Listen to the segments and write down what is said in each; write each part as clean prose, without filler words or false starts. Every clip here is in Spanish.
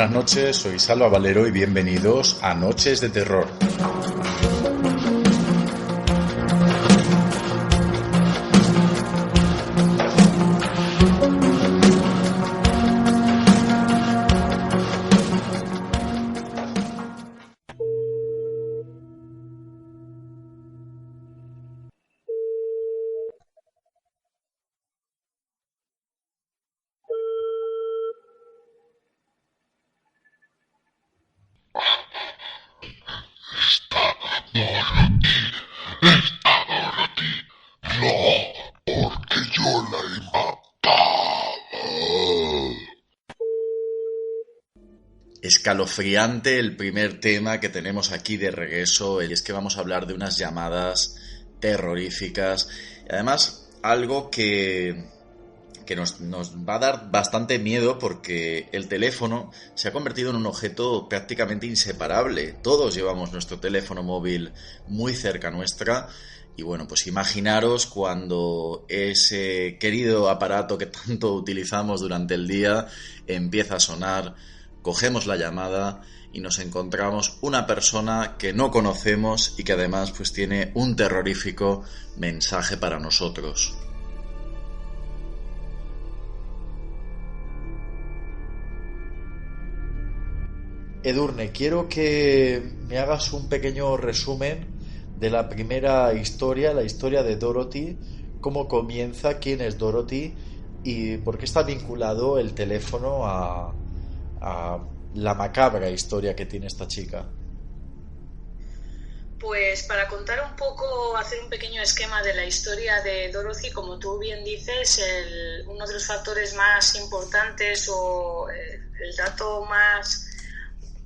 buenas noches, soy Salva Valero y bienvenidos a Noches de Terror. Escalofriante el primer tema que tenemos aquí de regreso, y es que vamos a hablar de unas llamadas terroríficas y además algo que nos va a dar bastante miedo, porque el teléfono se ha convertido en un objeto prácticamente inseparable. Todos llevamos nuestro teléfono móvil muy cerca nuestra. Y bueno, pues imaginaros cuando ese querido aparato que tanto utilizamos durante el día empieza a sonar, cogemos la llamada y nos encontramos una persona que no conocemos y que además pues tiene un terrorífico mensaje para nosotros. Edurne, quiero que me hagas un pequeño resumen de la primera historia, la historia de Dorothy, cómo comienza, quién es Dorothy y por qué está vinculado el teléfono a la macabra historia que tiene esta chica. Pues para contar un poco, hacer un pequeño esquema de la historia de Dorothy, como tú bien dices, uno de los factores más importantes o el dato más,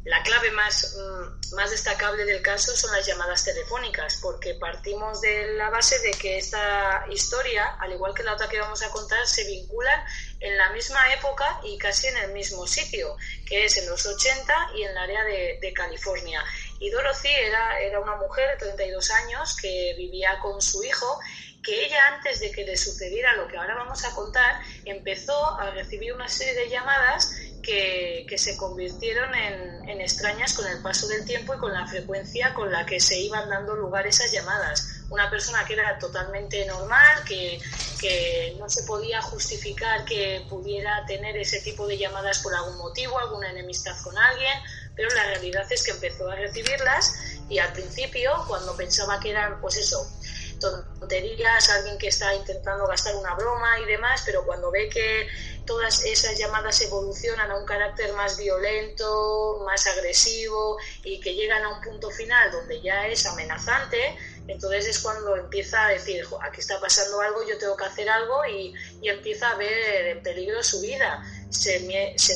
la clave más destacable del caso son las llamadas telefónicas, porque partimos de la base de que esta historia, al igual que la otra que vamos a contar, se vinculan en la misma época y casi en el mismo sitio, que es en los 80 y en el área de California. Y Dorothy era una mujer de 32 años que vivía con su hijo, que ella, antes de que le sucediera lo que ahora vamos a contar, empezó a recibir una serie de llamadas que se convirtieron en extrañas con el paso del tiempo y con la frecuencia con la que se iban dando lugar esas llamadas. Una persona que era totalmente normal, que no se podía justificar que pudiera tener ese tipo de llamadas por algún motivo, alguna enemistad con alguien, pero la realidad es que empezó a recibirlas y al principio, cuando pensaba que eran, pues eso, tonterías, alguien que está intentando gastar una broma y demás, pero cuando ve que todas esas llamadas evolucionan a un carácter más violento, más agresivo y que llegan a un punto final donde ya es amenazante, entonces es cuando empieza a decir, aquí está pasando algo, yo tengo que hacer algo, y empieza a ver en peligro su vida. Se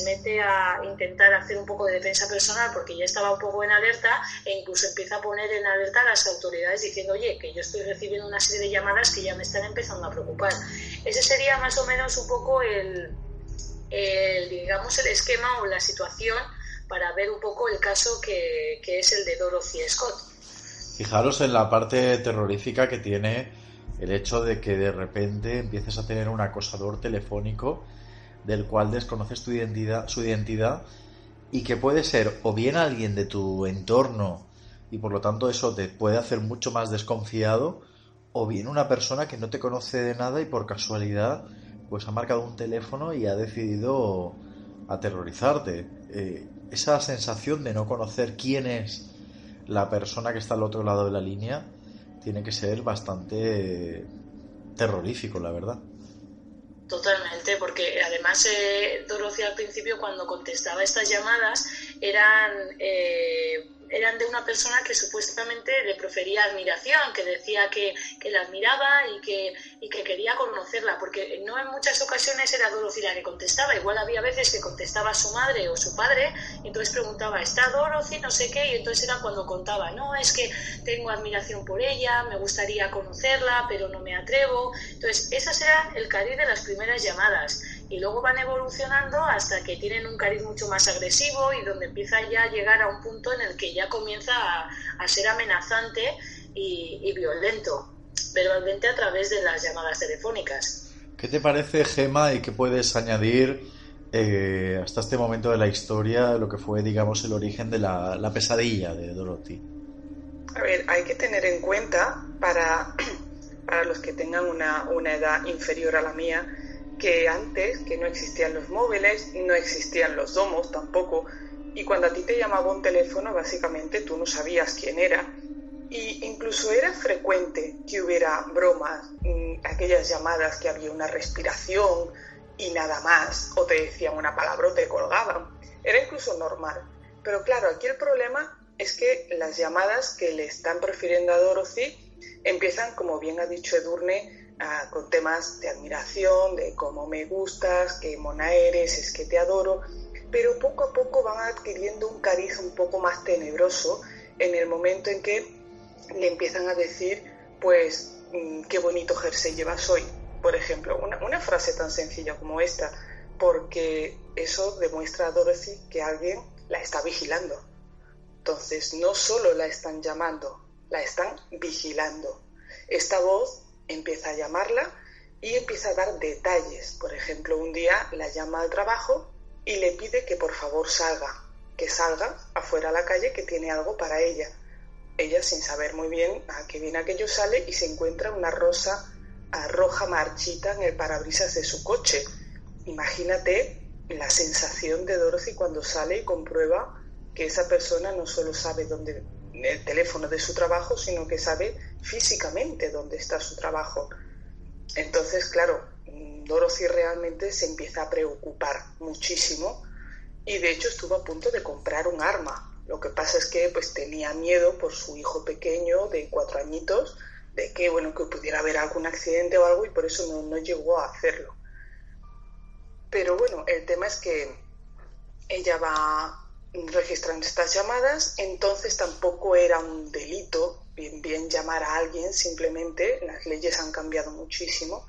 mete a intentar hacer un poco de defensa personal porque ya estaba un poco en alerta, e incluso empieza a poner en alerta a las autoridades diciendo, oye, que yo estoy recibiendo una serie de llamadas que ya me están empezando a preocupar. Ese sería más o menos un poco digamos, el esquema o la situación para ver un poco el caso que es el de Dorothy Scott. Fijaros en la parte terrorífica que tiene el hecho de que de repente empieces a tener un acosador telefónico del cual desconoces su identidad y que puede ser o bien alguien de tu entorno y por lo tanto eso te puede hacer mucho más desconfiado, o bien una persona que no te conoce de nada y por casualidad pues ha marcado un teléfono y ha decidido aterrorizarte. Esa sensación de no conocer quién es la persona que está al otro lado de la línea tiene que ser bastante terrorífico, la verdad. Totalmente, porque además Dorothy al principio, cuando contestaba estas llamadas, eran de una persona que supuestamente le profería admiración, que decía que la admiraba y que quería conocerla, porque no en muchas ocasiones era Dorothy la que contestaba, igual había veces que contestaba su madre o su padre, y entonces preguntaba, ¿está Dorothy? No sé qué, y entonces era cuando contaba, no, es que tengo admiración por ella, me gustaría conocerla, pero no me atrevo. Entonces, esas eran el cariz de las primeras llamadas, y luego van evolucionando hasta que tienen un cariz mucho más agresivo y donde empieza ya a llegar a un punto en el que ya comienza a ser amenazante y violento, verbalmente a través de las llamadas telefónicas. ¿Qué te parece, Gema, y qué puedes añadir hasta este momento de la historia, lo que fue, digamos, el origen de la pesadilla de Dorothy. A ver, hay que tener en cuenta para los que tengan una edad inferior a la mía, que antes, que no existían los móviles, no existían los domos tampoco, y cuando a ti te llamaba un teléfono, básicamente tú no sabías quién era, y incluso era frecuente que hubiera bromas, aquellas llamadas que había una respiración y nada más, o te decían una palabra o te colgaban, era incluso normal. Pero claro, aquí el problema es que las llamadas que le están prefiriendo a Dorothy empiezan, como bien ha dicho Edurne, con temas de admiración, de cómo me gustas, qué mona eres, es que te adoro, pero poco a poco van adquiriendo un cariz un poco más tenebroso en el momento en que le empiezan a decir, pues, qué bonito jersey llevas hoy, por ejemplo, una frase tan sencilla como esta, porque eso demuestra a Dorothy que alguien la está vigilando. Entonces, no solo la están llamando, la están vigilando. Esta voz empieza a llamarla y empieza a dar detalles. Por ejemplo, un día la llama al trabajo y le pide que por favor salga, que salga afuera a la calle, que tiene algo para ella. Ella, sin saber muy bien a qué viene aquello, sale y se encuentra una rosa roja marchita en el parabrisas de su coche. Imagínate la sensación de Dorothy cuando sale y comprueba que esa persona no solo sabe dónde el teléfono de su trabajo, sino que sabe físicamente dónde está su trabajo. Entonces, claro, Dorothy realmente se empieza a preocupar muchísimo y de hecho estuvo a punto de comprar un arma. Lo que pasa es que pues tenía miedo por su hijo pequeño de 4 añitos de que, bueno, que pudiera haber algún accidente o algo y por eso no llegó a hacerlo. Pero bueno, el tema es que ella va registrando estas llamadas, entonces tampoco era un delito bien llamar a alguien, simplemente las leyes han cambiado muchísimo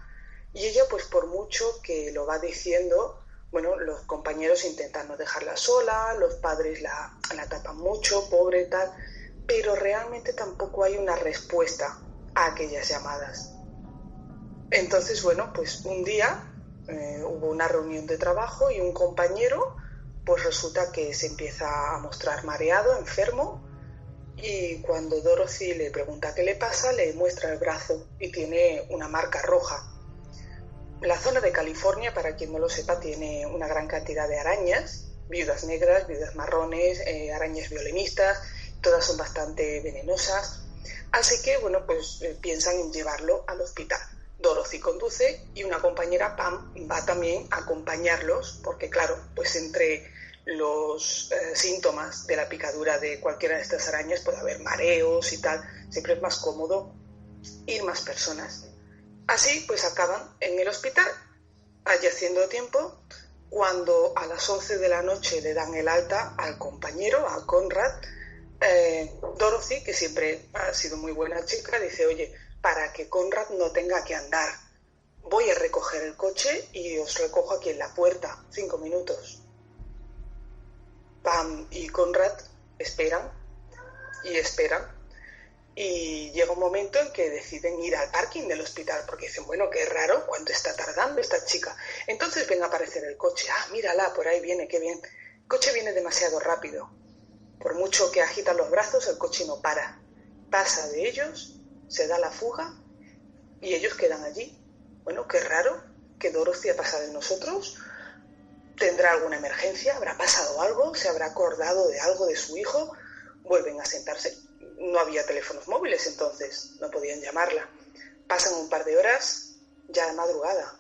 y ella pues por mucho que lo va diciendo, bueno, los compañeros intentan no dejarla sola, los padres la tapan mucho, pobre tal, pero realmente tampoco hay una respuesta a aquellas llamadas. Entonces, bueno, pues un día hubo una reunión de trabajo y un compañero pues resulta que se empieza a mostrar mareado, enfermo, y cuando Dorothy le pregunta qué le pasa, le muestra el brazo y tiene una marca roja. La zona de California, para quien no lo sepa, tiene una gran cantidad de arañas, viudas negras, viudas marrones, arañas violinistas, todas son bastante venenosas, así que, bueno, pues piensan en llevarlo al hospital. Dorothy conduce y una compañera, Pam, va también a acompañarlos, porque claro, pues entre los síntomas de la picadura de cualquiera de estas arañas puede haber mareos y tal, siempre es más cómodo ir más personas. Así pues acaban en el hospital, allí haciendo tiempo, cuando a las 11 de la noche le dan el alta al compañero, a Conrad, Dorothy, que siempre ha sido muy buena chica, dice, oye, para que Conrad no tenga que andar, voy a recoger el coche y os recojo aquí en la puerta, 5 minutos. Pam y Conrad esperan y esperan y llega un momento en que deciden ir al parking del hospital porque dicen, bueno, qué raro, ¿cuánto está tardando esta chica? Entonces ven a aparecer el coche, mírala, por ahí viene, qué bien. El coche viene demasiado rápido, por mucho que agitan los brazos el coche no para, pasa de ellos, se da la fuga y ellos quedan allí. Bueno, qué raro, que Dorothy ha pasado de nosotros. ¿Tendrá alguna emergencia? ¿Habrá pasado algo? ¿Se habrá acordado de algo de su hijo? Vuelven a sentarse. No había teléfonos móviles entonces, no podían llamarla. Pasan un par de horas, ya de madrugada.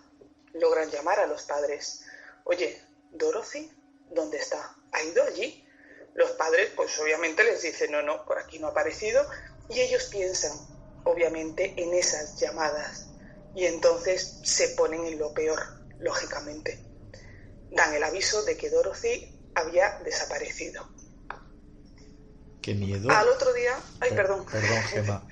Logran llamar a los padres. Oye, ¿Dorothy? ¿Dónde está? ¿Ha ido allí? Los padres, pues obviamente les dicen, no, por aquí no ha aparecido. Y ellos piensan, obviamente, en esas llamadas. Y entonces se ponen en lo peor, lógicamente. Dan el aviso de que Dorothy había desaparecido. Qué miedo. Al otro día... Ay, perdón. Perdón, Gemma.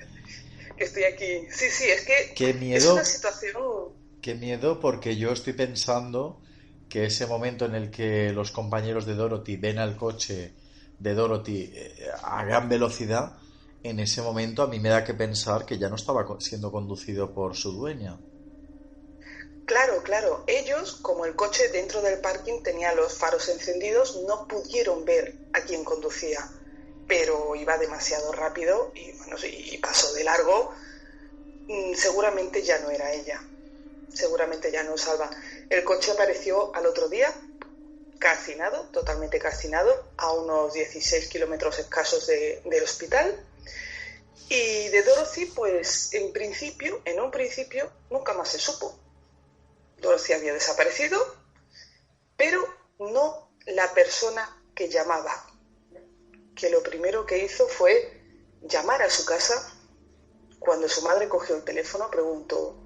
Que estoy aquí. Sí, es que Qué miedo, es una situación... Qué miedo, porque yo estoy pensando que ese momento en el que los compañeros de Dorothy ven al coche de Dorothy a gran velocidad, en ese momento a mí me da que pensar que ya no estaba siendo conducido por su dueña. Claro. Ellos, como el coche dentro del parking tenía los faros encendidos, no pudieron ver a quién conducía, pero iba demasiado rápido y, bueno, y pasó de largo. Seguramente ya no era ella, seguramente ya no Salva. El coche apareció al otro día, calcinado, totalmente calcinado, a unos 16 kilómetros escasos del hospital. Y de Dorothy, pues en un principio, nunca más se supo. Dorothy había desaparecido, pero no la persona que llamaba, que lo primero que hizo fue llamar a su casa. Cuando su madre cogió el teléfono, preguntó: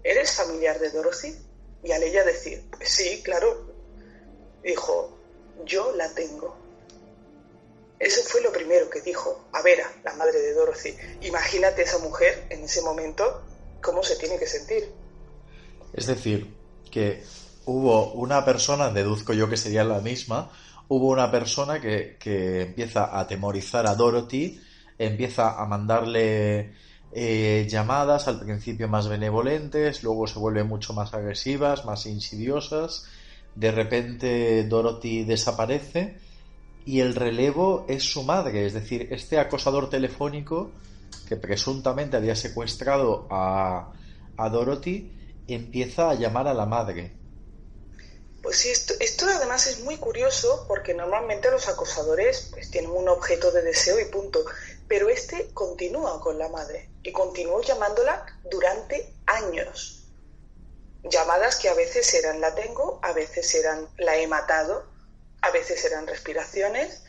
¿eres familiar de Dorothy? Y al ella decir: pues sí, claro, dijo: yo la tengo. Eso fue lo primero que dijo a Vera, la madre de Dorothy. Imagínate esa mujer en ese momento, cómo se tiene que sentir. Es decir, que hubo una persona, deduzco yo que sería la misma, hubo una persona que empieza a atemorizar a Dorothy, empieza a mandarle llamadas, al principio más benevolentes, luego se vuelven mucho más agresivas, más insidiosas. De repente Dorothy desaparece y el relevo es su madre, es decir, este acosador telefónico que presuntamente había secuestrado a Dorothy empieza a llamar a la madre. Pues sí, esto además es muy curioso porque normalmente los acosadores pues tienen un objeto de deseo y punto, pero este continúa con la madre y continuó llamándola durante años. Llamadas que a veces eran la tengo, a veces eran la he matado, a veces eran respiraciones.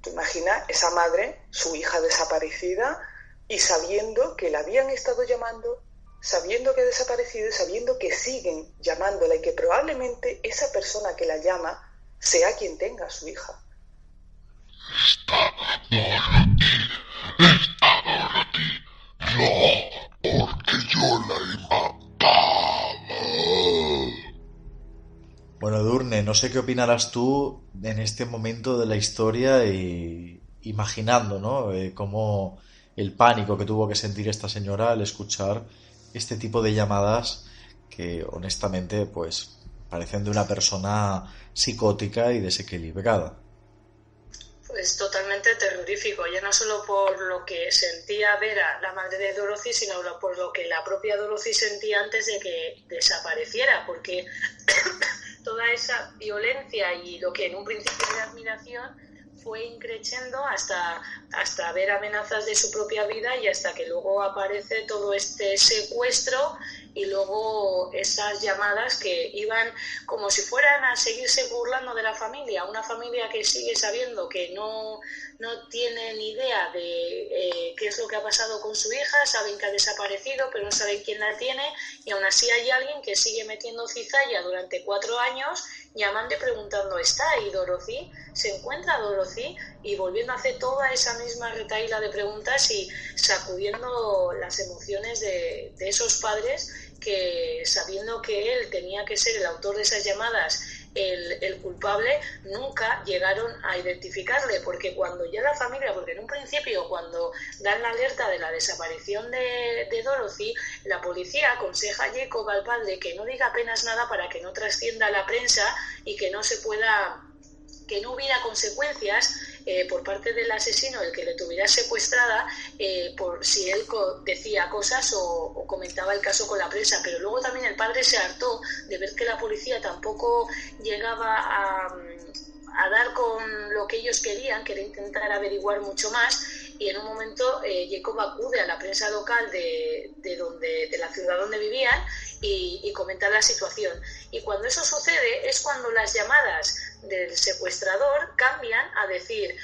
Tú imaginas esa madre, su hija desaparecida, y sabiendo que la habían estado llamando, sabiendo que ha desaparecido y sabiendo que siguen llamándola y que probablemente esa persona que la llama sea quien tenga a su hija. No, porque yo la he matado. Bueno, Edurne, no sé qué opinarás tú en este momento de la historia y imaginando, ¿no? Cómo el pánico que tuvo que sentir esta señora al escuchar este tipo de llamadas que honestamente pues parecen de una persona psicótica y desequilibrada. Pues totalmente terrorífico, ya no solo por lo que sentía Vera, la madre de Dorothy, sino por lo que la propia Dorothy sentía antes de que desapareciera, porque toda esa violencia y lo que en un principio era admiración fue increciendo hasta ver amenazas de su propia vida y hasta que luego aparece todo este secuestro y luego esas llamadas que iban como si fueran a seguirse burlando de la familia, una familia que sigue sabiendo que no tiene ni idea de qué es lo que ha pasado con su hija, saben que ha desaparecido pero no saben quién la tiene y aún así hay alguien que sigue metiendo cizalla durante 4 años llamando y preguntando: ¿está ahí Dorothy? ¿Se encuentra Dorothy? Y volviendo a hacer toda esa misma retahíla de preguntas y sacudiendo las emociones de esos padres que, sabiendo que él tenía que ser el autor de esas llamadas, el culpable, nunca llegaron a identificarle, porque cuando ya la familia, porque en un principio cuando dan la alerta de la desaparición de Dorothy, la policía aconseja a Jacob, al padre, que no diga apenas nada para que no trascienda a la prensa y que no hubiera consecuencias por parte del asesino, el que le tuviera secuestrada, por si él decía cosas o comentaba el caso con la prensa. Pero luego también el padre se hartó de ver que la policía tampoco llegaba a dar con lo que ellos querían, que era intentar averiguar mucho más, y en un momento Jacob acude a la prensa local de la ciudad donde vivían y comenta la situación. Y cuando eso sucede es cuando las llamadas del secuestrador cambian a decir: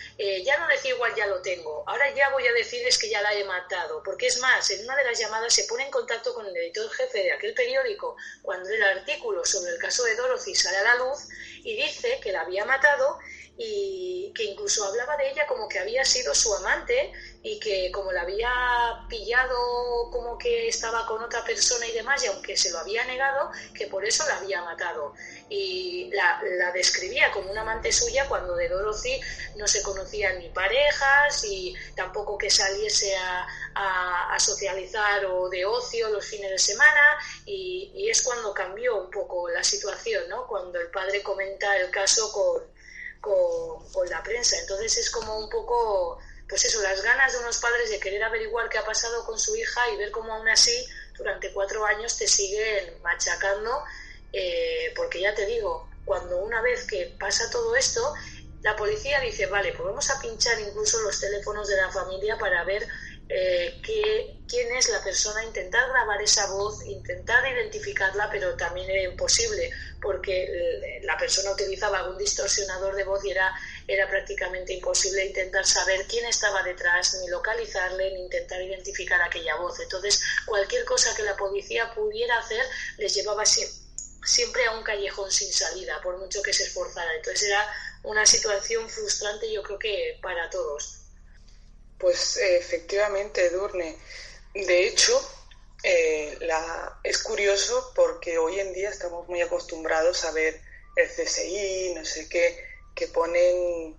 ya no decía igual ya lo tengo, ahora ya voy a decir es que ya la he matado, porque es más, en una de las llamadas se pone en contacto con el editor jefe de aquel periódico cuando el artículo sobre el caso de Dorothy sale a la luz y dice que la había matado y que incluso hablaba de ella como que había sido su amante y que como la había pillado como que estaba con otra persona y demás, y aunque se lo había negado, que por eso la había matado. Y la describía veía como una amante suya cuando de Dorothy no se conocían ni parejas y tampoco que saliese a socializar o de ocio los fines de semana, y es cuando cambió un poco la situación, ¿no? Cuando el padre comenta el caso con la prensa. Entonces es como un poco, pues eso, las ganas de unos padres de querer averiguar qué ha pasado con su hija y ver cómo aún así durante 4 años te siguen machacando, porque ya te digo, cuando una vez que pasa todo esto, la policía dice, vale, pues vamos a pinchar incluso los teléfonos de la familia para ver quién es la persona, intentar grabar esa voz, intentar identificarla, pero también era imposible porque la persona utilizaba algún distorsionador de voz y era prácticamente imposible intentar saber quién estaba detrás, ni localizarle, ni intentar identificar aquella voz. Entonces, cualquier cosa que la policía pudiera hacer les llevaba siempre a un callejón sin salida, por mucho que se esforzara. Entonces era una situación frustrante, yo creo que para todos. Pues efectivamente, Edurne. De hecho, es curioso porque hoy en día estamos muy acostumbrados a ver el CSI, no sé qué, que ponen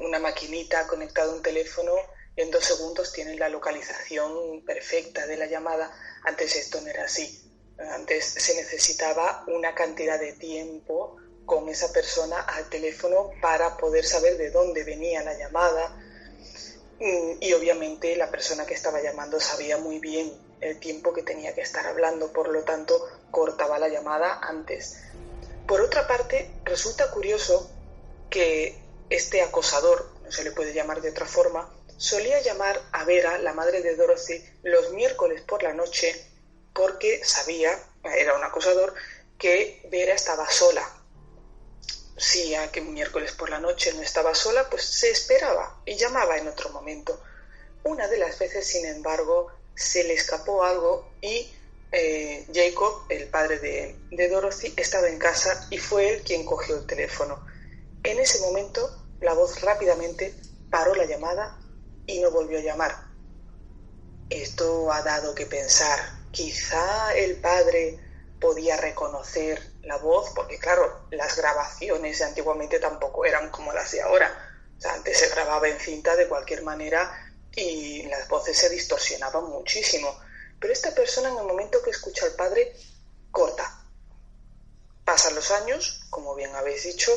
una maquinita conectada a un teléfono y en 2 segundos tienen la localización perfecta de la llamada. Antes esto no era así. Antes se necesitaba una cantidad de tiempo con esa persona al teléfono para poder saber de dónde venía la llamada. Y obviamente la persona que estaba llamando sabía muy bien el tiempo que tenía que estar hablando, por lo tanto cortaba la llamada antes. Por otra parte, resulta curioso que este acosador, no se le puede llamar de otra forma, solía llamar a Vera, la madre de Dorothy, los miércoles por la noche porque sabía, era un acosador, que Vera estaba sola. Si a que miércoles por la noche no estaba sola, pues se esperaba y llamaba en otro momento. Una de las veces, sin embargo, se le escapó algo y Jacob, el padre de Dorothy, estaba en casa y fue él quien cogió el teléfono. En ese momento, la voz rápidamente paró la llamada y no volvió a llamar. Esto ha dado que pensar. Quizá el padre podía reconocer la voz, porque claro, las grabaciones de antiguamente tampoco eran como las de ahora. O sea, antes se grababa en cinta de cualquier manera y las voces se distorsionaban muchísimo. Pero esta persona, en el momento que escucha al padre, corta. Pasan los años, como bien habéis dicho,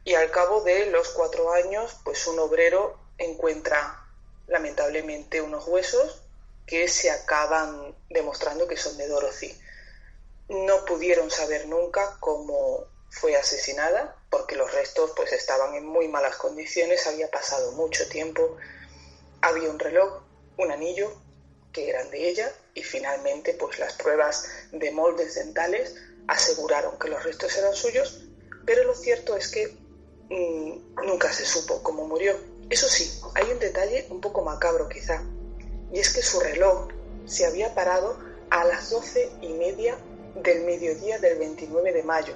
y al cabo de los 4 años, pues un obrero encuentra lamentablemente unos huesos que se acaban demostrando que son de Dorothy. No pudieron saber nunca cómo fue asesinada, porque los restos pues estaban en muy malas condiciones, había pasado mucho tiempo. Había un reloj, un anillo, que eran de ella, y finalmente pues las pruebas de moldes dentales aseguraron que los restos eran suyos, pero lo cierto es que nunca se supo cómo murió. Eso sí, hay un detalle un poco macabro quizá, y es que su reloj se había parado a las 12:30 del mediodía del 29 de mayo,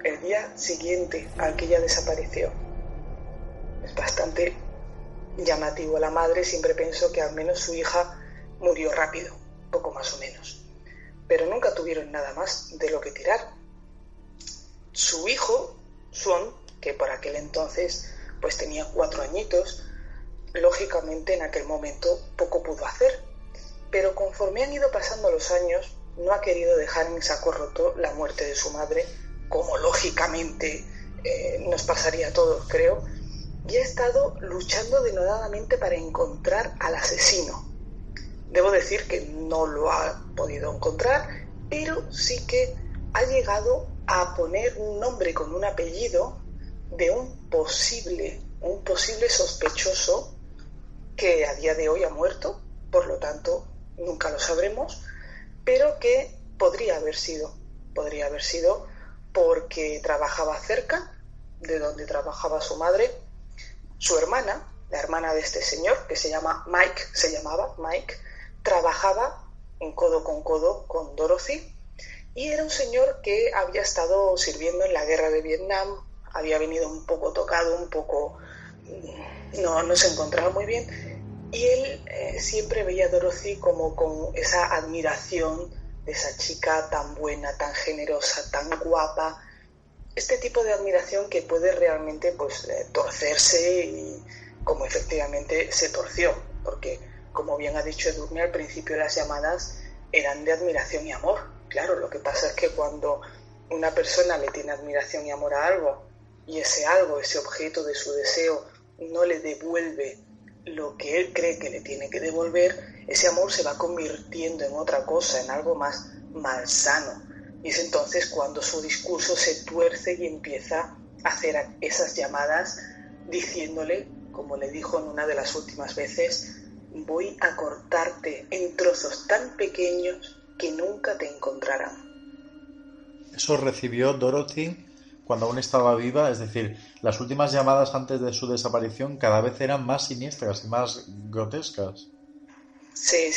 el día siguiente al que ella desapareció. Es bastante llamativo. La madre siempre pensó que al menos su hija murió rápido, poco más o menos, pero nunca tuvieron nada más de lo que tirar. Su hijo, Swan, que por aquel entonces pues tenía 4 añitos, lógicamente en aquel momento poco pudo hacer, pero conforme han ido pasando los años no ha querido dejar en saco roto la muerte de su madre, como lógicamente nos pasaría a todos, creo, y ha estado luchando denodadamente para encontrar al asesino. Debo decir que no lo ha podido encontrar, pero sí que ha llegado a poner un nombre con un apellido de un posible sospechoso que a día de hoy ha muerto, por lo tanto nunca lo sabremos, pero que podría haber sido porque trabajaba cerca de donde trabajaba su madre. Su hermana, la hermana de este señor, que se llamaba Mike, trabajaba en codo con Dorothy, y era un señor que había estado sirviendo en la guerra de Vietnam, había venido un poco tocado, no se encontraba muy bien, y él siempre veía a Dorothy como con esa admiración de esa chica tan buena, tan generosa, tan guapa, este tipo de admiración que puede realmente pues torcerse, y como efectivamente se torció, porque como bien ha dicho Edurne, al principio las llamadas eran de admiración y amor. Claro, lo que pasa es que cuando una persona le tiene admiración y amor a algo, y ese algo, ese objeto de su deseo, no le devuelve lo que él cree que le tiene que devolver, ese amor se va convirtiendo en otra cosa, en algo más malsano. Y es entonces cuando su discurso se tuerce y empieza a hacer esas llamadas diciéndole, como le dijo en una de las últimas veces, voy a cortarte en trozos tan pequeños que nunca te encontrarán. Eso recibió Dorothy cuando aún estaba viva, es decir, las últimas llamadas antes de su desaparición cada vez eran más siniestras y más grotescas. Sí.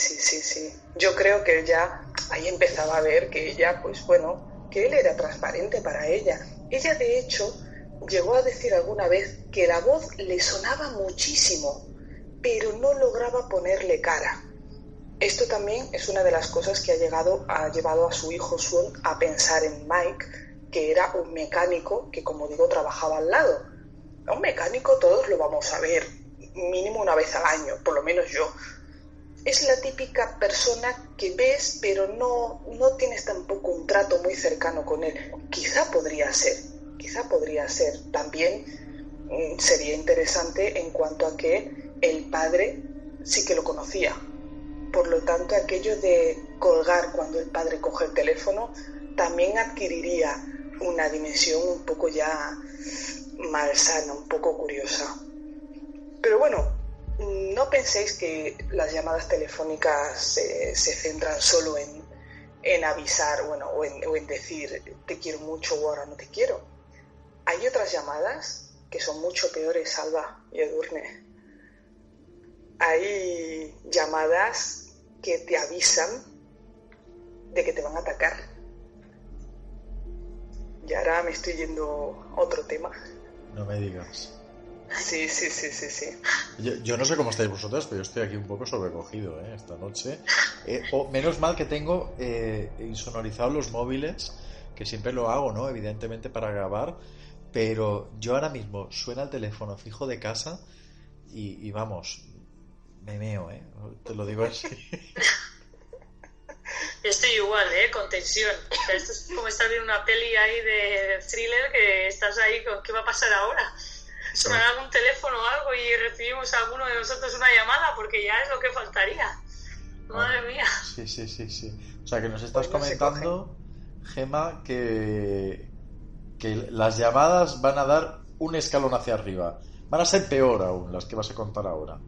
Yo creo que él ya ahí empezaba a ver que ella, pues bueno, que él era transparente para ella. Ella, de hecho, llegó a decir alguna vez que la voz le sonaba muchísimo, pero no lograba ponerle cara. Esto también es una de las cosas que ha llevado a su hijo Sean a pensar en Mike, que era un mecánico que, como digo, trabajaba al lado. Un mecánico todos lo vamos a ver mínimo una vez al año, por lo menos yo. Es la típica persona que ves, pero no tienes tampoco un trato muy cercano con él. Quizá podría ser. También sería interesante en cuanto a que el padre sí que lo conocía. Por lo tanto, aquello de colgar cuando el padre coge el teléfono también adquiriría una dimensión un poco ya malsana, un poco curiosa. Pero bueno, no penséis que las llamadas telefónicas se centran solo en avisar, bueno, o en decir te quiero mucho o ahora no te quiero. Hay otras llamadas que son mucho peores, Alba y Edurne. Hay llamadas que te avisan de que te van a atacar. Y ahora me estoy yendo a otro tema. No me digas. Sí. Yo no sé cómo estáis vosotros, pero yo estoy aquí un poco sobrecogido esta noche. Menos mal que tengo insonorizados los móviles, que siempre lo hago, ¿no? Evidentemente para grabar, pero yo ahora mismo suena el teléfono fijo de casa y vamos, me meo, te lo digo así. Estoy igual, con tensión. O sea, esto es como estar viendo una peli ahí de thriller que estás ahí con ¿qué va a pasar ahora? Sonará algún teléfono o algo y recibimos a alguno de nosotros una llamada, porque ya es lo que faltaría. Madre mía. Sí. O sea, que nos estás comentando, Gemma, que las llamadas van a dar un escalón hacia arriba. Van a ser peor aún las que vas a contar ahora.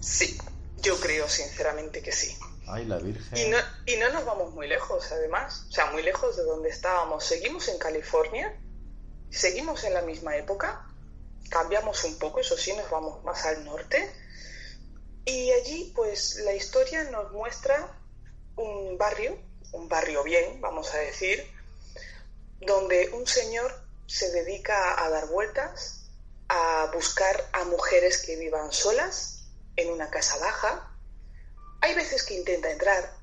Sí, yo creo sinceramente que sí. Ay, la Virgen. Y no nos vamos muy lejos, además. O sea, muy lejos de donde estábamos. Seguimos en California, seguimos en la misma época, cambiamos un poco, eso sí, nos vamos más al norte. Y allí, pues, la historia nos muestra un barrio bien, vamos a decir, donde un señor se dedica a dar vueltas, a buscar a mujeres que vivan solas en una casa baja. Hay veces que intenta entrar.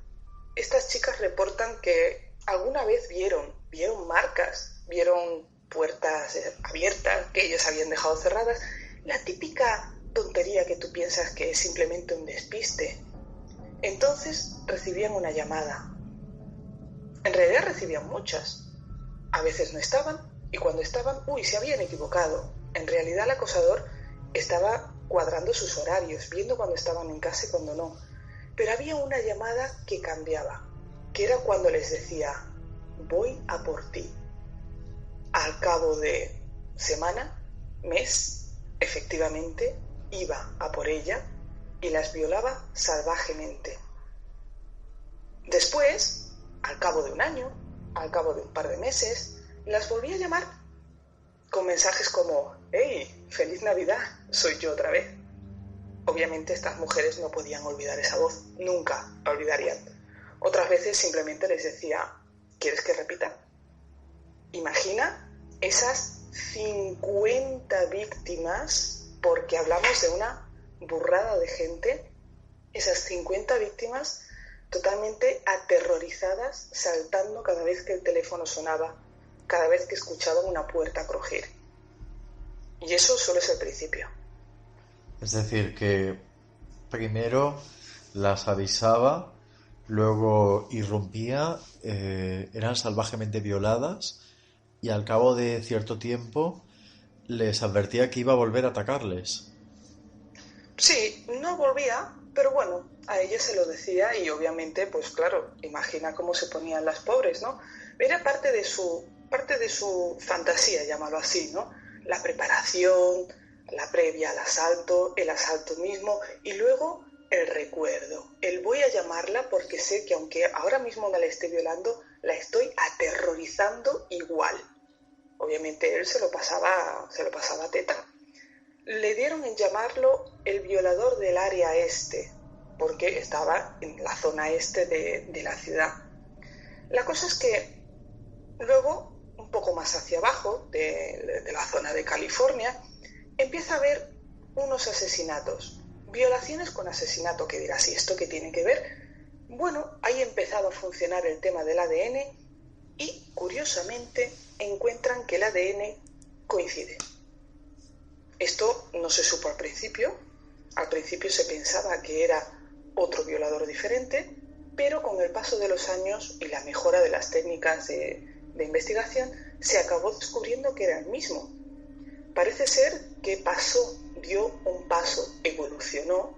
Estas chicas reportan que alguna vez vieron marcas, vieron puertas abiertas que ellos habían dejado cerradas. La típica tontería que tú piensas que es simplemente un despiste. Entonces recibían una llamada. En realidad recibían muchas. A veces no estaban, y cuando estaban, se habían equivocado. En realidad el acosador estaba cuadrando sus horarios, viendo cuando estaban en casa y cuando no. Pero había una llamada que cambiaba, que era cuando les decía, voy a por ti. Al cabo de semana, mes, efectivamente, iba a por ella y las violaba salvajemente. Después, al cabo de un año, al cabo de un par de meses, las volví a llamar con mensajes como, hey, feliz Navidad, soy yo otra vez. Obviamente estas mujeres no podían olvidar esa voz, nunca la olvidarían. Otras veces simplemente les decía, ¿quieres que repita? Imagina esas 50 víctimas, porque hablamos de una burrada de gente, esas 50 víctimas totalmente aterrorizadas, saltando cada vez que el teléfono sonaba. cada vez que escuchaban una puerta crujir. Y eso solo es el principio. Es decir, que primero las avisaba, luego irrumpía, eran salvajemente violadas y al cabo de cierto tiempo les advertía que iba a volver a atacarles. Sí, no volvía, pero bueno, a ella se lo decía y obviamente, pues claro, imagina cómo se ponían las pobres, ¿no? Era parte de su fantasía, llámalo así, ¿no? La preparación, la previa al asalto, el asalto mismo y luego el recuerdo. El voy a llamarla porque sé que aunque ahora mismo no la esté violando, la estoy aterrorizando igual. Obviamente él se lo pasaba teta. Le dieron en llamarlo el violador del área este, porque estaba en la zona este de la ciudad. La cosa es que luego, un poco más hacia abajo, de la zona de California, empieza a haber unos asesinatos. Violaciones con asesinato, que dirás, ¿y esto qué tiene que ver? Bueno, ahí empezaba a funcionar el tema del ADN y, curiosamente, encuentran que el ADN coincide. Esto no se supo al principio. Al principio se pensaba que era otro violador diferente, pero con el paso de los años y la mejora de las técnicas de investigación, se acabó descubriendo que era el mismo. Parece ser que dio un paso, evolucionó,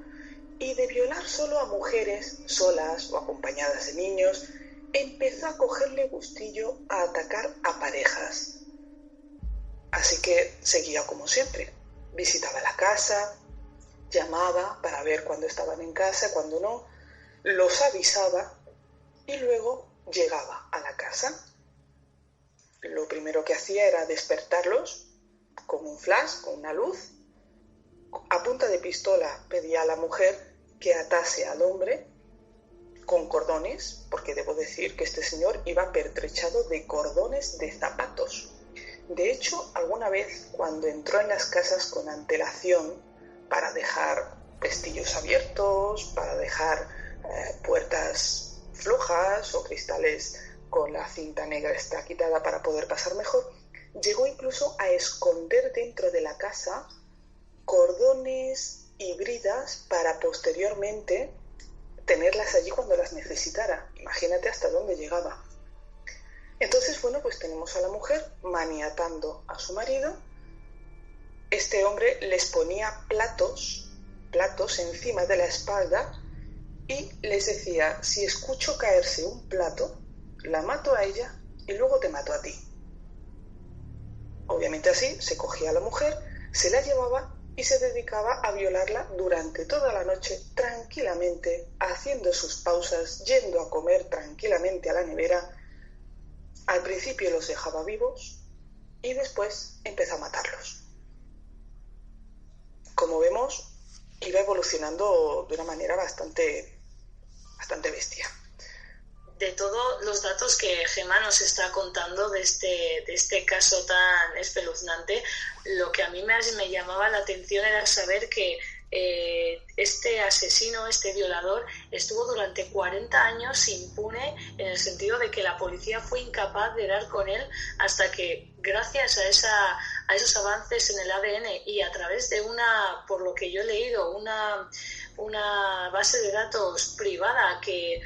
y de violar solo a mujeres solas o acompañadas de niños, empezó a cogerle gustillo a atacar a parejas. Así que seguía como siempre. Visitaba la casa, llamaba para ver cuándo estaban en casa, cuándo no, los avisaba y luego llegaba a la casa. Lo primero que hacía era despertarlos con un flash, con una luz. A punta de pistola pedía a la mujer que atase al hombre con cordones, porque debo decir que este señor iba pertrechado de cordones de zapatos. De hecho, alguna vez cuando entró en las casas con antelación para dejar pestillos abiertos, para dejar puertas flojas o cristales con la cinta negra esta quitada para poder pasar mejor, llegó incluso a esconder dentro de la casa cordones y bridas para posteriormente tenerlas allí cuando las necesitara. Imagínate hasta dónde llegaba. Entonces, bueno, pues tenemos a la mujer maniatando a su marido. Este hombre les ponía platos encima de la espalda y les decía, si escucho caerse un plato, la mato a ella y luego te mato a ti. Obviamente así se cogía a la mujer, se la llevaba y se dedicaba a violarla durante toda la noche tranquilamente, haciendo sus pausas, yendo a comer tranquilamente a la nevera. Al principio los dejaba vivos y después empezó a matarlos. Como vemos, iba evolucionando de una manera bastante bestia. De todos los datos que Gemma nos está contando de este caso tan espeluznante, lo que a mí me llamaba la atención era saber que este asesino, este violador, estuvo durante 40 años impune, en el sentido de que la policía fue incapaz de dar con él hasta que, gracias a esos avances en el ADN y a través de por lo que yo he leído, una base de datos privada que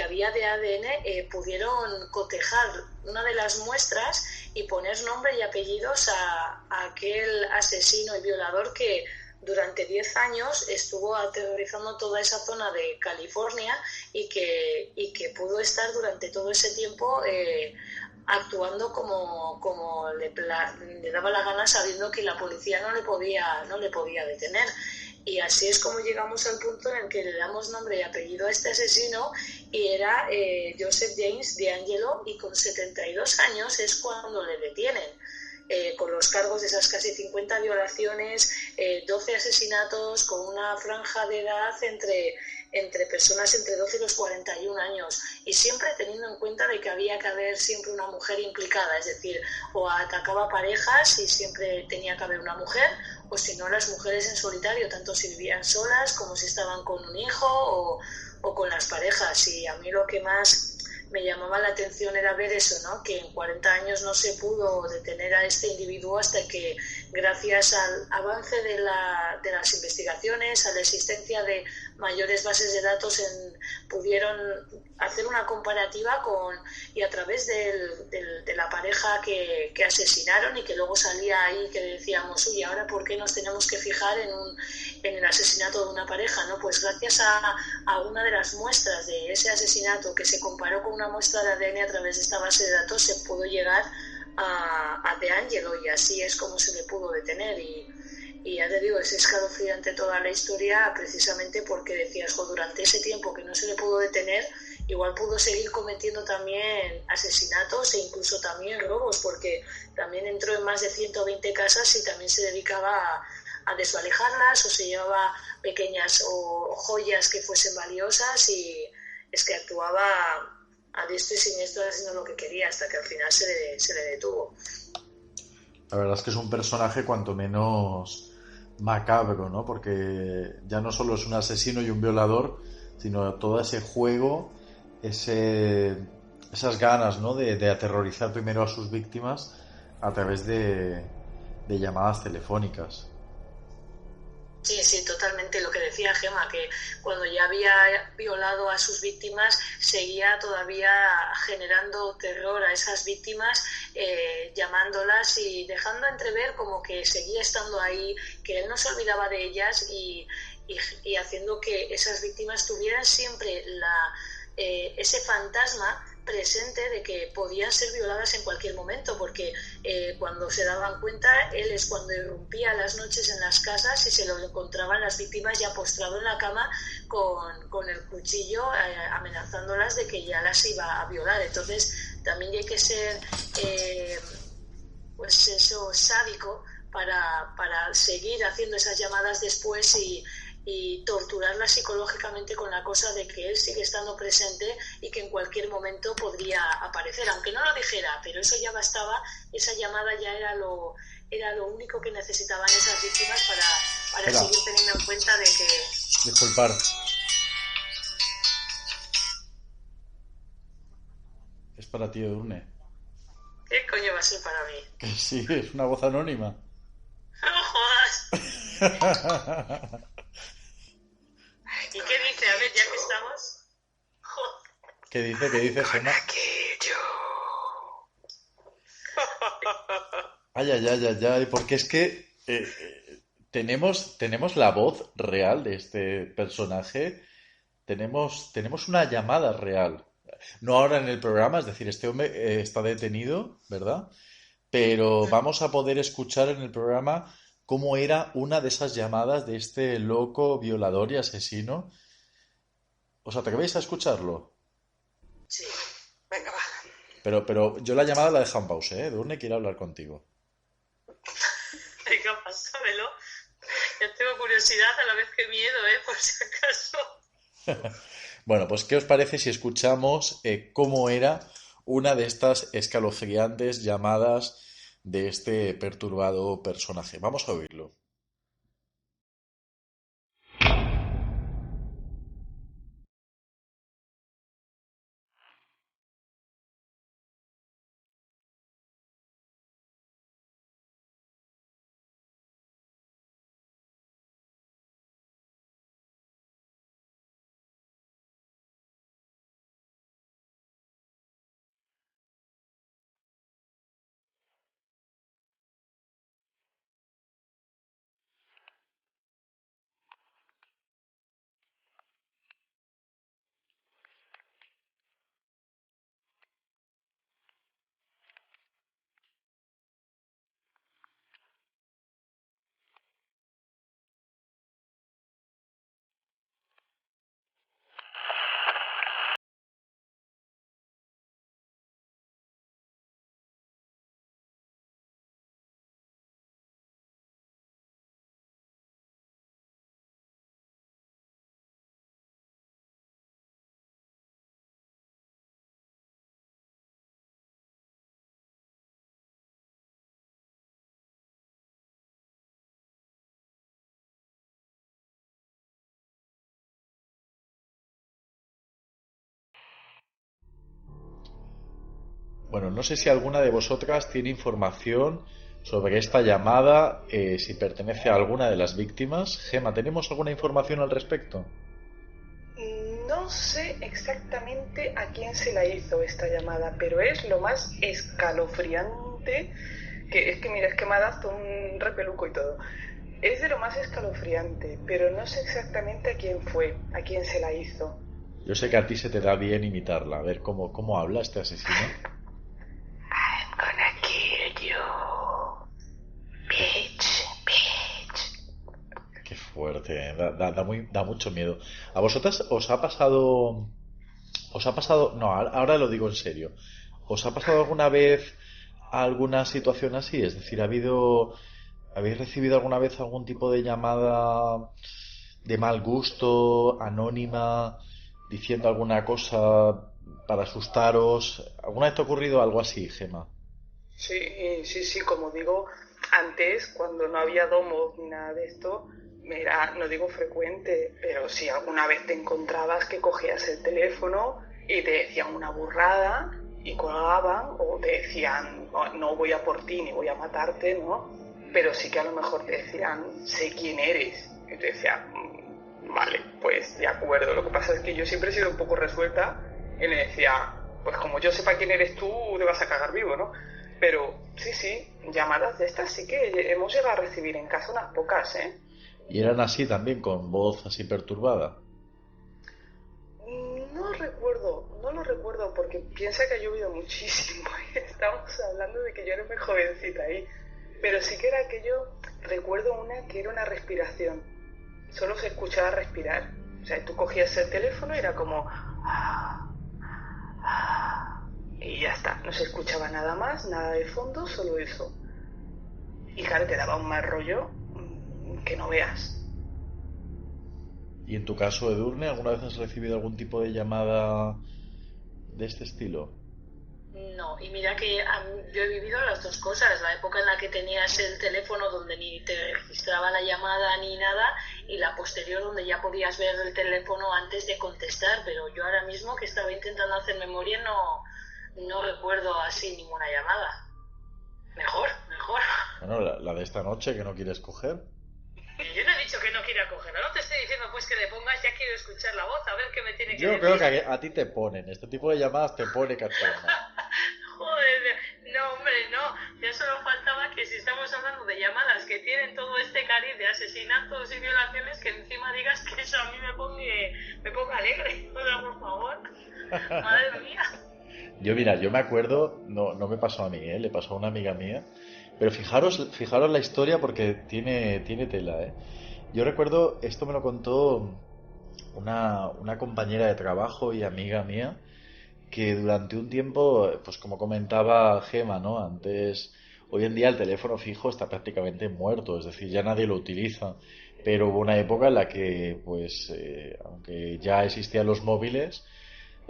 había de ADN, pudieron cotejar una de las muestras y poner nombre y apellidos a aquel asesino y violador que durante 10 años estuvo aterrorizando toda esa zona de California y que pudo estar durante todo ese tiempo actuando como le daba la gana, sabiendo que la policía no le podía detener. Y así es como llegamos al punto en el que le damos nombre y apellido a este asesino, y era Joseph James DeAngelo, y con 72 años es cuando le detienen. Con los cargos de esas casi 50 violaciones, 12 asesinatos, con una franja de edad entre personas entre 12 y los 41 años, y siempre teniendo en cuenta de que había que haber siempre una mujer implicada, es decir, o atacaba parejas y siempre tenía que haber una mujer, o si no, las mujeres en solitario, tanto si vivían solas como si estaban con un hijo o con las parejas. Y a mí lo que más me llamaba la atención era ver eso, ¿no? Que en 40 años no se pudo detener a este individuo hasta que, gracias al avance de las investigaciones, a la existencia de mayores bases de datos, pudieron hacer una comparativa y a través de la pareja que asesinaron, y que luego salía ahí que decíamos, uy, ahora ¿por qué nos tenemos que fijar en el asesinato de una pareja? ¿No? Pues gracias a una de las muestras de ese asesinato, que se comparó con una muestra de ADN a través de esta base de datos, se pudo llegar a De Angelo, y así es como se le pudo detener. Y ya te digo, es escalofriante toda la historia, precisamente porque decías, durante ese tiempo que no se le pudo detener, igual pudo seguir cometiendo también asesinatos e incluso también robos, porque también entró en más de 120 casas y también se dedicaba a desvalijarlas, o se llevaba pequeñas o joyas que fuesen valiosas, y es que actuaba a diestro y siniestro haciendo lo que quería, hasta que al final se le detuvo. La verdad es que es un personaje cuanto menos macabro, ¿no? Porque ya no solo es un asesino y un violador, sino todo ese juego, esas ganas, ¿no? De aterrorizar primero a sus víctimas a través de llamadas telefónicas. Sí, sí, totalmente lo que decía Gemma, que cuando ya había violado a sus víctimas, seguía todavía generando terror a esas víctimas, llamándolas y dejando entrever como que seguía estando ahí, que él no se olvidaba de ellas, y haciendo que esas víctimas tuvieran siempre ese fantasma presente de que podían ser violadas en cualquier momento, porque cuando se daban cuenta, él es cuando irrumpía las noches en las casas y se lo encontraban las víctimas ya postrado en la cama con el cuchillo, amenazándolas de que ya las iba a violar. Entonces también hay que ser pues eso, sádico para seguir haciendo esas llamadas después y torturarla psicológicamente con la cosa de que él sigue estando presente y que en cualquier momento podría aparecer, aunque no lo dijera, pero eso ya bastaba, esa llamada ya era lo único que necesitaban esas víctimas para seguir teniendo en cuenta de que... Disculpar. Es para ti, Edurne. ¿Qué coño va a ser para mí? Que sí, es una voz anónima. ¡No jodas! ¿Y qué dice? A ver, ya que estamos... ¿Qué dice? ¿Qué dice, Gemma? Ay, ay, ay, ay, ay, porque es que tenemos la voz real de este personaje, tenemos una llamada real. No ahora en el programa, es decir, este hombre está detenido, ¿verdad? Pero vamos a poder escuchar en el programa cómo era una de esas llamadas de este loco violador y asesino. ¿Os atrevéis a escucharlo? Sí. Venga, va. Pero yo la llamada la dejo en pausa, ¿eh? Edurne quiere hablar contigo. Venga, pásamelo. Ya tengo curiosidad a la vez que miedo, por si acaso. Bueno, pues ¿qué os parece si escuchamos cómo era una de estas escalofriantes llamadas de este perturbado personaje? Vamos a oírlo. Bueno, no sé si alguna de vosotras tiene información sobre esta llamada, si pertenece a alguna de las víctimas. Gema, ¿tenemos alguna información al respecto? No sé exactamente a quién se la hizo esta llamada, pero es lo más escalofriante que es que, mira, es que me ha dado un repeluco y todo. Es de lo más escalofriante, pero no sé exactamente a quién fue, a quién se la hizo. Yo sé que a ti se te da bien imitarla. A ver cómo habla este asesino. I'm gonna kill you, bitch. Qué fuerte, da mucho miedo. ¿A vosotras os ha pasado... No, ahora lo digo en serio. ¿Os ha pasado alguna vez alguna situación así? Es decir, ¿habéis recibido alguna vez algún tipo de llamada de mal gusto, anónima, diciendo alguna cosa para asustaros? ¿Alguna vez te ha ocurrido algo así, Gema? Sí, como digo, antes, cuando no había domos ni nada de esto, era, no digo frecuente, pero si alguna vez te encontrabas que cogías el teléfono y te decían una burrada y colgaban, o te decían, no voy a por ti ni voy a matarte, ¿no? Pero sí que a lo mejor te decían, sé quién eres. Y te decía, vale, pues de acuerdo. Lo que pasa es que yo siempre he sido un poco resuelta y le decía, pues como yo sepa quién eres tú, te vas a cagar vivo, ¿no? Pero sí, llamadas de estas sí que hemos llegado a recibir en casa unas pocas, ¿eh? ¿Y eran así también, con voz así perturbada? No lo recuerdo porque piensa que ha llovido muchísimo. Estamos hablando de que yo era muy jovencita ahí. Pero sí que era aquello, recuerdo una que era una respiración. Solo se escuchaba respirar. O sea, tú cogías el teléfono y era como... Y ya está, no se escuchaba nada más, nada de fondo, solo eso. Y claro, te daba un mal rollo que no veas. ¿Y en tu caso, Edurne, alguna vez has recibido algún tipo de llamada de este estilo? No, y mira que yo he vivido las dos cosas, la época en la que tenías el teléfono donde ni te registraba la llamada ni nada, y la posterior donde ya podías ver el teléfono antes de contestar, pero yo ahora mismo que estaba intentando hacer memoria no recuerdo así ninguna llamada. Mejor. Bueno, la de esta noche que no quieres coger. Yo no he dicho que no quiera cogerla, no te estoy diciendo pues que le pongas, ya quiero escuchar la voz, a ver qué me tiene que Yo decir. creo que a ti te ponen, este tipo de llamadas te pone cachonda. Joder, no hombre, no, ya solo faltaba que si estamos hablando de llamadas que tienen todo este cariz de asesinatos y violaciones, que encima digas que eso a mí me ponga alegre, o sea, por favor, madre mía. Yo me acuerdo, no me pasó a mí, le pasó a una amiga mía, pero fijaros la historia porque tiene tela, ¿eh? Yo recuerdo, esto me lo contó una compañera de trabajo y amiga mía, que durante un tiempo, pues como comentaba Gema, ¿no? Hoy en día el teléfono fijo está prácticamente muerto, es decir, ya nadie lo utiliza, pero hubo una época en la que, pues, aunque ya existían los móviles,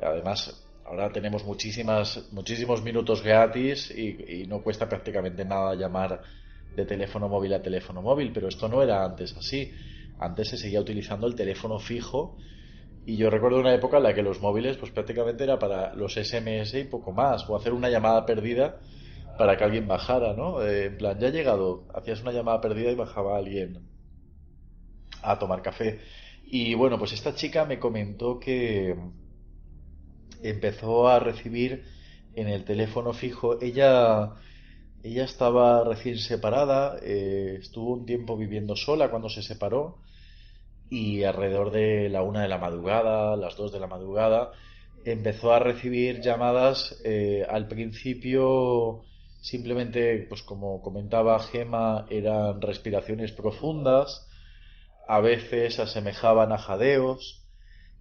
además ahora tenemos muchísimos minutos gratis y no cuesta prácticamente nada llamar de teléfono móvil a teléfono móvil, pero esto no era antes así. Antes se seguía utilizando el teléfono fijo y yo recuerdo una época en la que los móviles pues prácticamente era para los SMS y poco más, o hacer una llamada perdida para que alguien bajara, ¿no? En plan, ya ha llegado, hacías una llamada perdida y bajaba alguien a tomar café. Y bueno, pues esta chica me comentó que empezó a recibir en el teléfono fijo. Ella estaba recién separada, estuvo un tiempo viviendo sola cuando se separó y alrededor de la 1 de la madrugada, las 2 de la madrugada, empezó a recibir llamadas. Al principio simplemente, pues como comentaba Gema, eran respiraciones profundas, a veces asemejaban a jadeos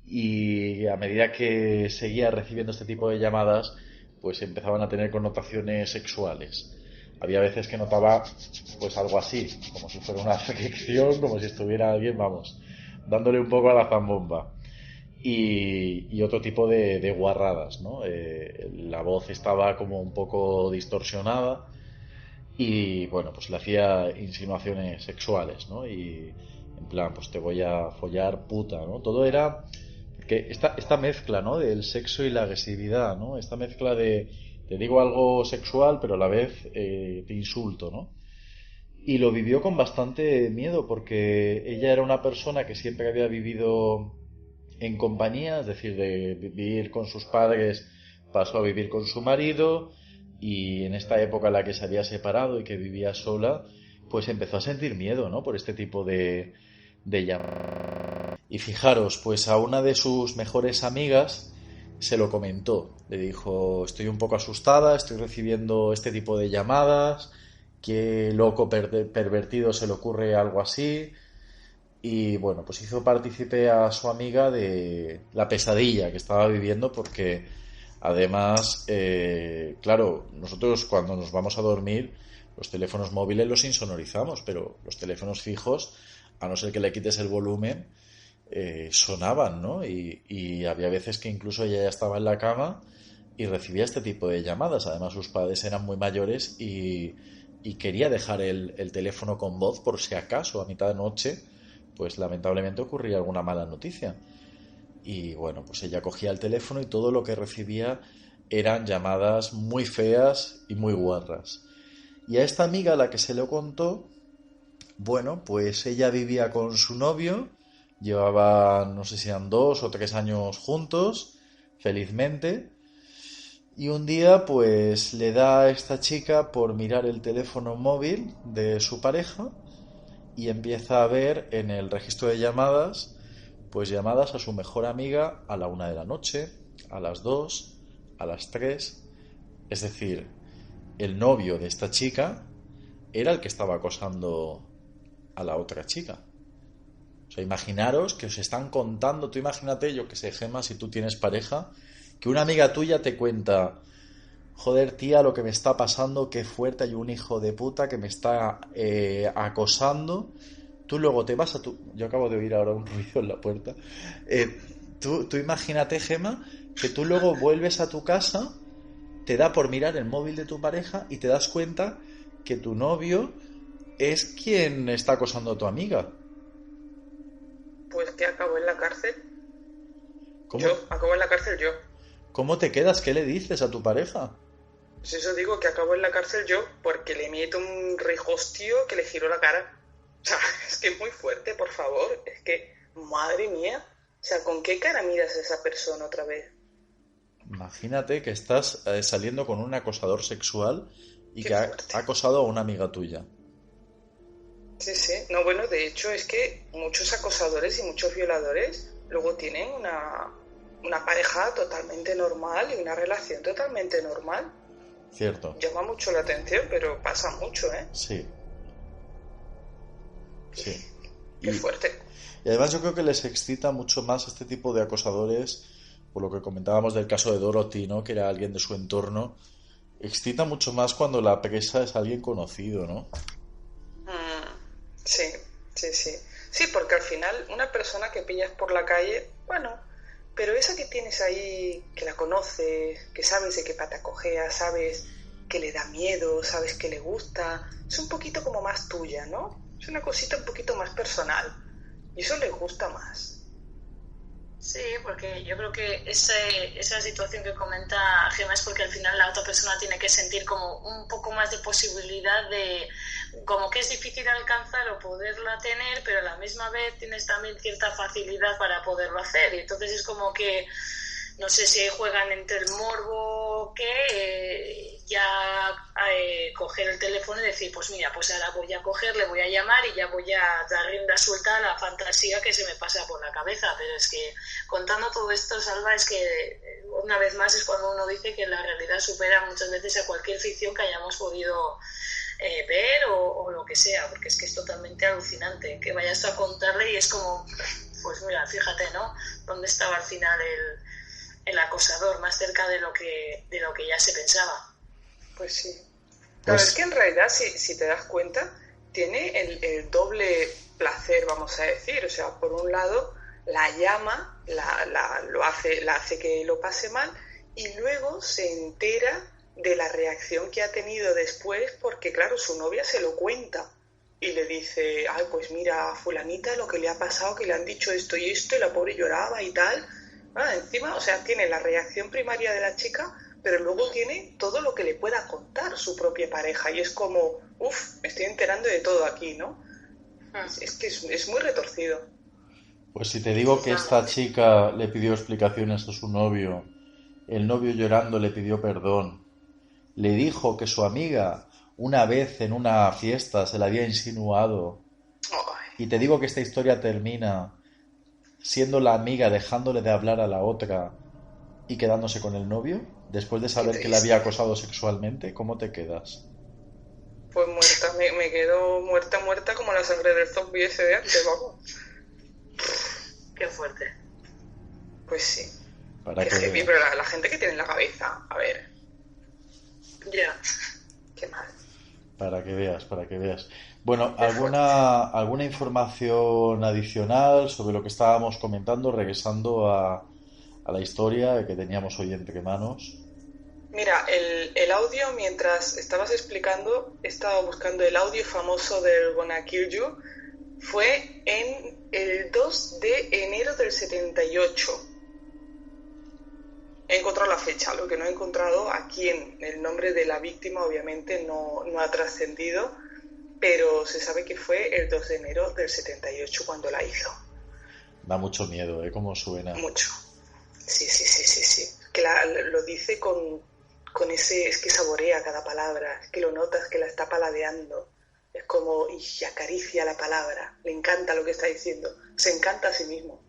y a medida que seguía recibiendo este tipo de llamadas, pues empezaban a tener connotaciones sexuales. Había veces que notaba pues algo así, como si fuera una fricción, como si estuviera alguien, vamos, dándole un poco a la zambomba. Y otro tipo de guarradas, ¿no? La voz estaba como un poco distorsionada y bueno, pues le hacía insinuaciones sexuales, ¿no? Y en plan, pues te voy a follar, puta, ¿no? Todo era que esta mezcla, ¿no? Del sexo y la agresividad, ¿no? Esta mezcla de te digo algo sexual, pero a la vez te insulto, ¿no? Y lo vivió con bastante miedo porque ella era una persona que siempre había vivido en compañía, es decir, de vivir con sus padres pasó a vivir con su marido, y en esta época en la que se había separado y que vivía sola, pues empezó a sentir miedo, ¿no? Por este tipo de llamadas. Y fijaros, pues a una de sus mejores amigas se lo comentó. Le dijo, estoy un poco asustada, estoy recibiendo este tipo de llamadas, qué loco pervertido se le ocurre algo así. Y bueno, pues hizo partícipe a su amiga de la pesadilla que estaba viviendo, porque además, claro, nosotros cuando nos vamos a dormir, los teléfonos móviles los insonorizamos, pero los teléfonos fijos, a no ser que le quites el volumen, sonaban, ¿no? Y había veces que incluso ella ya estaba en la cama y recibía este tipo de llamadas. Además, sus padres eran muy mayores y quería dejar el teléfono con voz por si acaso a mitad de noche, pues lamentablemente ocurría alguna mala noticia. Y bueno, pues ella cogía el teléfono y todo lo que recibía eran llamadas muy feas y muy guarras. Y a esta amiga a la que se lo contó, bueno, pues ella vivía con su novio, llevaban, no sé si eran 2 o 3 años juntos, felizmente, y un día pues le da a esta chica por mirar el teléfono móvil de su pareja y empieza a ver en el registro de llamadas, pues llamadas a su mejor amiga a la 1 de la noche, a las 2, a las 3, es decir, el novio de esta chica era el que estaba acosando a la otra chica. O sea, imaginaros que os están contando, tú imagínate, yo que sé, Gemma, si tú tienes pareja, que una amiga tuya te cuenta, joder, tía, lo que me está pasando, qué fuerte, hay un hijo de puta que me está acosando. Tú luego te vas a tu... Yo acabo de oír ahora un ruido en la puerta. Tú imagínate, Gemma, que tú luego vuelves a tu casa, te da por mirar el móvil de tu pareja y te das cuenta que tu novio es quien está acosando a tu amiga. Pues que acabó en la cárcel. ¿Cómo? Acabó en la cárcel yo. ¿Cómo te quedas? ¿Qué le dices a tu pareja? Pues eso digo, que acabó en la cárcel yo, porque le meto un rejostío que le giró la cara. O sea, es que es muy fuerte, por favor. Es que, madre mía. O sea, ¿con qué cara miras a esa persona otra vez? Imagínate que estás saliendo con un acosador sexual y Qué que ha fuerte. acosado a una amiga tuya. Sí, sí. No, bueno, de hecho es que muchos acosadores y muchos violadores luego tienen una pareja totalmente normal y una relación totalmente normal. Cierto. Llama mucho la atención, pero pasa mucho, ¿eh? Sí. Sí. Qué fuerte. Y además yo creo que les excita mucho más este tipo de acosadores, por lo que comentábamos del caso de Dorothy, ¿no? Que era alguien de su entorno. Excita mucho más cuando la presa es alguien conocido, ¿no? Sí, sí, sí. Sí, porque al final una persona que pillas por la calle, bueno, pero esa que tienes ahí, que la conoces, que sabes de qué pata cojea, sabes que le da miedo, sabes que le gusta, es un poquito como más tuya, ¿no? Es una cosita un poquito más personal y eso les gusta más. Sí, porque yo creo que esa situación que comenta Gemma es porque al final la otra persona tiene que sentir como un poco más de posibilidad de, como que es difícil alcanzar o poderla tener, pero a la misma vez tienes también cierta facilidad para poderlo hacer. Y entonces es como que, no sé si juegan entre el morbo que ya coger el teléfono y decir, pues mira, pues ahora voy a coger, le voy a llamar y ya voy a dar rienda suelta a la fantasía que se me pasa por la cabeza. Pero es que contando todo esto, Salva, es que una vez más es cuando uno dice que la realidad supera muchas veces a cualquier ficción que hayamos podido ver o lo que sea, porque es que es totalmente alucinante que vayas tú a contarle y es como, pues mira, fíjate, ¿no? ¿Dónde estaba al final el acosador? Más cerca de lo que ya se pensaba. Pues sí. Claro, es que en realidad, si te das cuenta, tiene el doble placer, vamos a decir. O sea, por un lado, la llama, la hace que lo pase mal, y luego se entera de la reacción que ha tenido después, porque claro, su novia se lo cuenta y le dice, ay, pues mira, a fulanita lo que le ha pasado, que le han dicho esto y esto, y la pobre lloraba y tal. Encima, o sea, tiene la reacción primaria de la chica, pero luego tiene todo lo que le pueda contar su propia pareja y es como, me estoy enterando de todo aquí, ¿no? Es que es muy retorcido. Pues si te digo que esta chica le pidió explicaciones a su novio, el novio llorando le pidió perdón, le dijo que su amiga una vez en una fiesta se la había insinuado, y te digo que esta historia termina siendo la amiga dejándole de hablar a la otra y quedándose con el novio, después de saber que la había acosado sexualmente, ¿cómo te quedas? Pues muerta, me quedo muerta como la sangre del zombie ese de antes, vamos. Qué fuerte. Pues sí. Para Qué que heavy, pero la gente que tiene en la cabeza, a ver. Ya. Qué mal. Para que veas. Bueno, ¿alguna información adicional sobre lo que estábamos comentando, regresando a la historia que teníamos hoy entre manos? Mira, el audio, mientras estabas explicando, estaba buscando el audio famoso del Gonna Kill You. Fue en el 2 de enero del 78. He encontrado la fecha, lo que no he encontrado a quién. El nombre de la víctima obviamente no ha trascendido, pero se sabe que fue el 2 de enero del 78 cuando la hizo. Da mucho miedo, ¿eh? Cómo suena. Mucho. Sí. Que lo dice con ese, es que saborea cada palabra, es que lo notas que la está paladeando. Es como, y acaricia la palabra, le encanta lo que está diciendo, se encanta a sí mismo.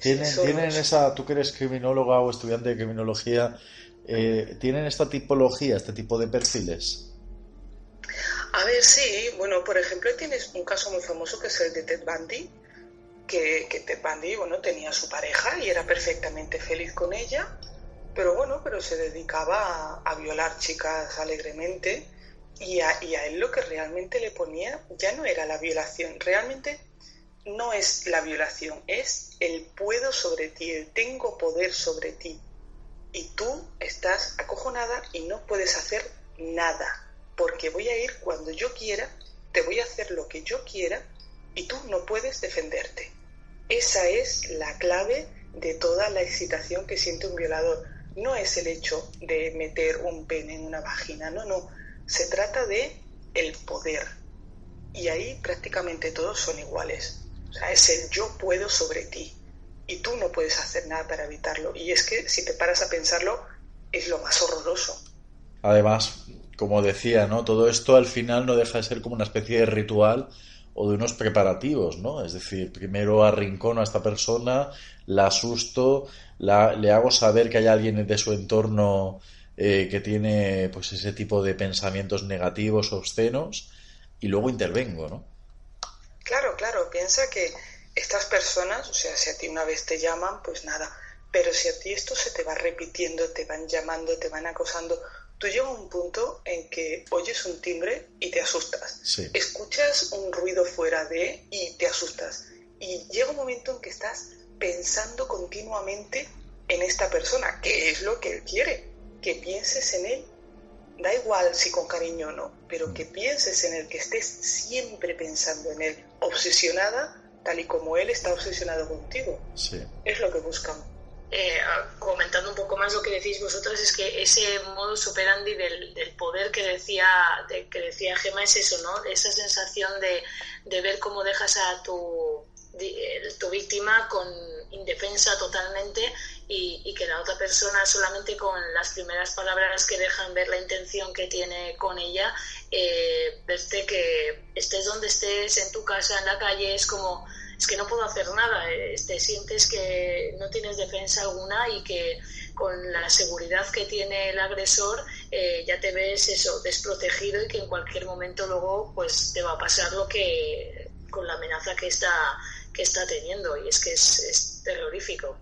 ¿Tienen esa, tú que eres criminóloga o estudiante de criminología, ¿tienen esta tipología, este tipo de perfiles? A ver, sí, bueno, por ejemplo, tienes un caso muy famoso que es el de Ted Bundy, que Ted Bundy, bueno, tenía su pareja y era perfectamente feliz con ella, pero se dedicaba a violar chicas alegremente y a él lo que realmente le ponía ya no era la violación, realmente no es la violación, es el puedo sobre ti, el tengo poder sobre ti. Y tú estás acojonada y no puedes hacer nada, porque voy a ir cuando yo quiera, te voy a hacer lo que yo quiera y tú no puedes defenderte. Esa es la clave de toda la excitación que siente un violador. No es el hecho de meter un pene en una vagina, no. Se trata de el poder. Y ahí prácticamente todos son iguales. O sea, es el yo puedo sobre ti y tú no puedes hacer nada para evitarlo. Y es que si te paras a pensarlo, es lo más horroroso. Además, como decía, ¿no? Todo esto al final no deja de ser como una especie de ritual o de unos preparativos, ¿no? Es decir, primero arrincono a esta persona, la asusto, le hago saber que hay alguien de su entorno que tiene pues ese tipo de pensamientos negativos, obscenos, y luego intervengo, ¿no? Claro, piensa que estas personas, o sea, si a ti una vez te llaman, pues nada, pero si a ti esto se te va repitiendo, te van llamando, te van acosando, tú llegas a un punto en que oyes un timbre y te asustas, sí. Escuchas un ruido fuera de y te asustas, y llega un momento en que estás pensando continuamente en esta persona, que es lo que él quiere, que pienses en él. Da igual si con cariño o no, pero que pienses en él, que estés siempre pensando en él, obsesionada, tal y como él está obsesionado contigo. Sí. Es lo que buscan. Comentando un poco más lo que decís vosotros, es que ese modus operandi del poder que decía Gemma es eso, ¿no? Esa sensación de ver cómo dejas a tu víctima con indefensa totalmente y que la otra persona solamente con las primeras palabras que dejan ver la intención que tiene con ella, verte que estés donde estés, en tu casa, en la calle, es como, es que no puedo hacer nada, te sientes que no tienes defensa alguna y que con la seguridad que tiene el agresor ya te ves eso, desprotegido y que en cualquier momento luego pues te va a pasar lo que con la amenaza que está teniendo, y es que es terrorífico.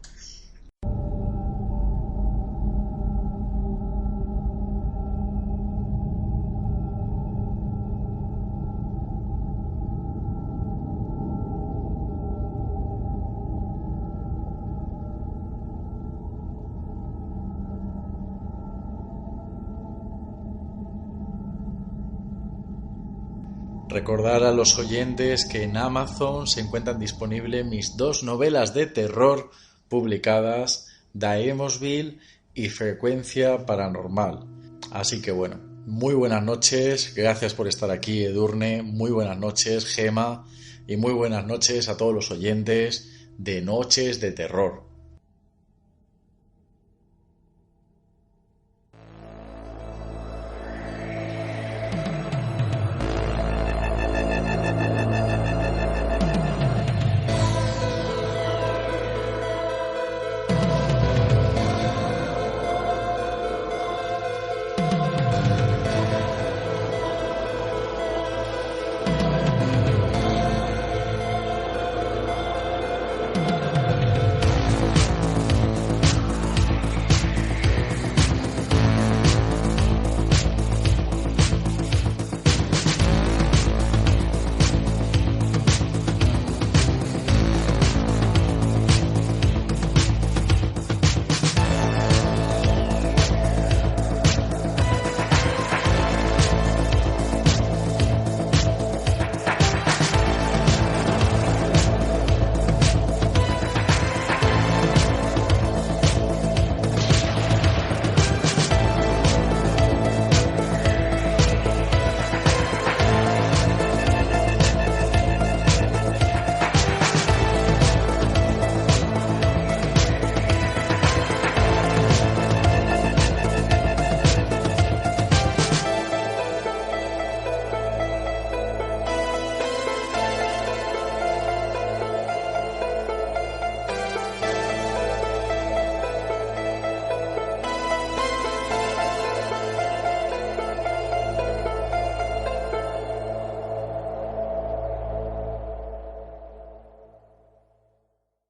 Recordar a los oyentes que en Amazon se encuentran disponibles mis 2 novelas de terror publicadas, Daemosville y frecuencia paranormal. Así que bueno, muy buenas noches, gracias por estar aquí, Edurne, muy buenas noches, Gema, y muy buenas noches a todos los oyentes de Noches de Terror.